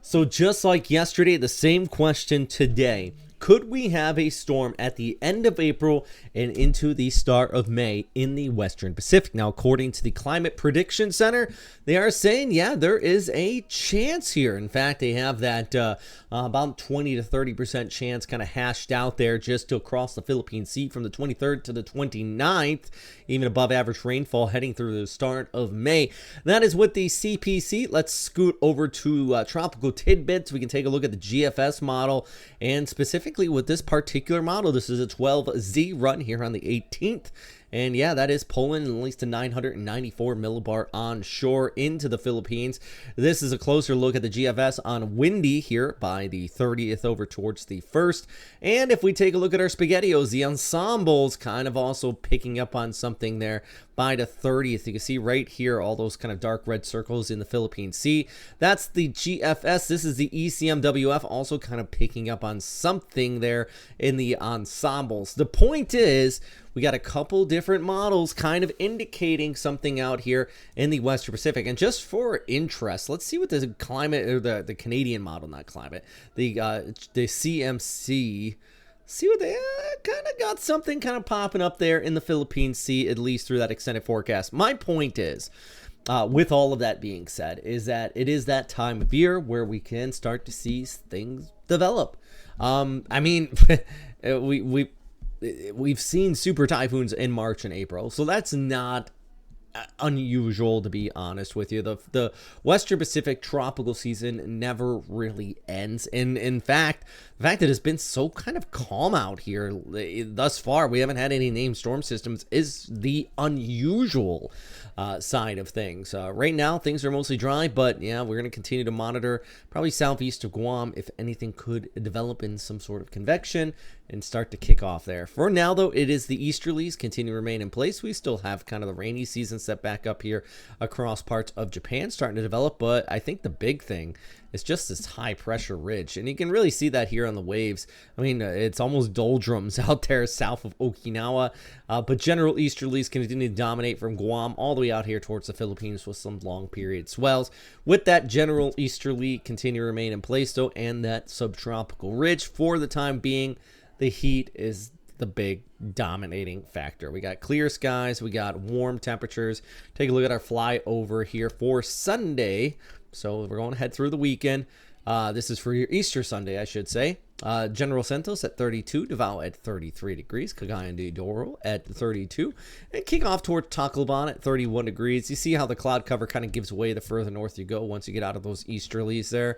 So just like yesterday, the same question today. Could we have a storm at the end of April and into the start of May in the Western Pacific? Now, according to the Climate Prediction Center, they are saying, yeah, there is a chance here. In fact, they have that about 20 to 30% chance kind of hashed out there just to across the Philippine Sea from the 23rd to the 29th, even above average rainfall heading through the start of May. That is with the CPC. Let's scoot over to tropical tidbits. We can take a look at the GFS model, and specifically with this particular model, this is a 12Z run here on the 18th. And yeah, that is pulling at least a 994 millibar onshore into the Philippines. This is a closer look at the GFS on windy here by the 30th over towards the 1st. And if we take a look at our SpaghettiOs, the ensembles kind of also picking up on something there by the 30th. You can see right here all those kind of dark red circles in the Philippine Sea. That's the GFS. This is the ECMWF also kind of picking up on something there in the ensembles. The point is, we got a couple different models kind of indicating something out here in the Western Pacific. And just for interest, let's see what the climate, or the Canadian model, not climate, the CMC, see what they kind of got something kind of popping up there in the Philippine Sea, at least through that extended forecast. My point is, with all of that being said, is that it is that time of year where we can start to see things develop. I mean, we've seen super typhoons in March and April, so that's not unusual, to be honest with you. The Western Pacific tropical season never really ends, and in fact, the fact that it's been so kind of calm out here thus far, we haven't had any named storm systems, is the unusual side of things. Right now, things are mostly dry, but yeah, we're going to continue to monitor probably southeast of Guam if anything could develop in some sort of convection and start to kick off there. For now, though, it is the easterlies continue to remain in place. We still have kind of the rainy season set back up here across parts of Japan starting to develop, but I think the big thing is just this high pressure ridge, and you can really see that here on the waves. I mean, it's almost doldrums out there south of Okinawa, but general easterlies continue to dominate from Guam all the way out here towards the Philippines with some long period swells. With that general easterly continue to remain in place, though, and that subtropical ridge for the time being, the heat is the big dominating factor. We got clear skies, we got warm temperatures. Take a look at our flyover here for Sunday. So we're going to head through the weekend. This is for your Easter Sunday, I should say. General Santos at 32, Davao at 33 degrees, Cagayan de Oro at 32, and kick off towards Tacloban at 31 degrees. You see how the cloud cover kind of gives way the further north you go once you get out of those easterlies there.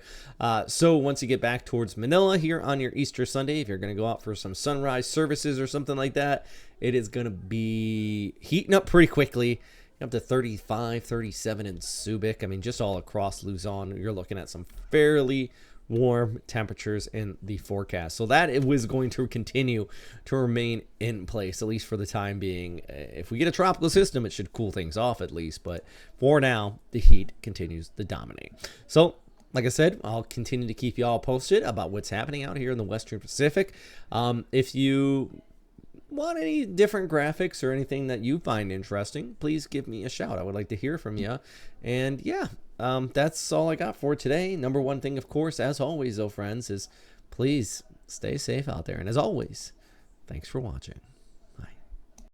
So once you get back towards Manila here on your Easter Sunday, if you're going to go out for some sunrise services or something like that, it is going to be heating up pretty quickly. Up to 35, 37 in Subic. I mean, just all across Luzon, you're looking at some fairly warm temperatures in the forecast. So that it was going to continue to remain in place, at least for the time being. If we get a tropical system, it should cool things off at least. But for now, the heat continues to dominate. So like I said, I'll continue to keep you all posted about what's happening out here in the Western Pacific. If you want any different graphics or anything that you find interesting, please give me a shout. I would like to hear from you. And yeah, that's all I got for today. Number one thing, of course, as always, though, friends, is please stay safe out there. And as always, thanks for watching.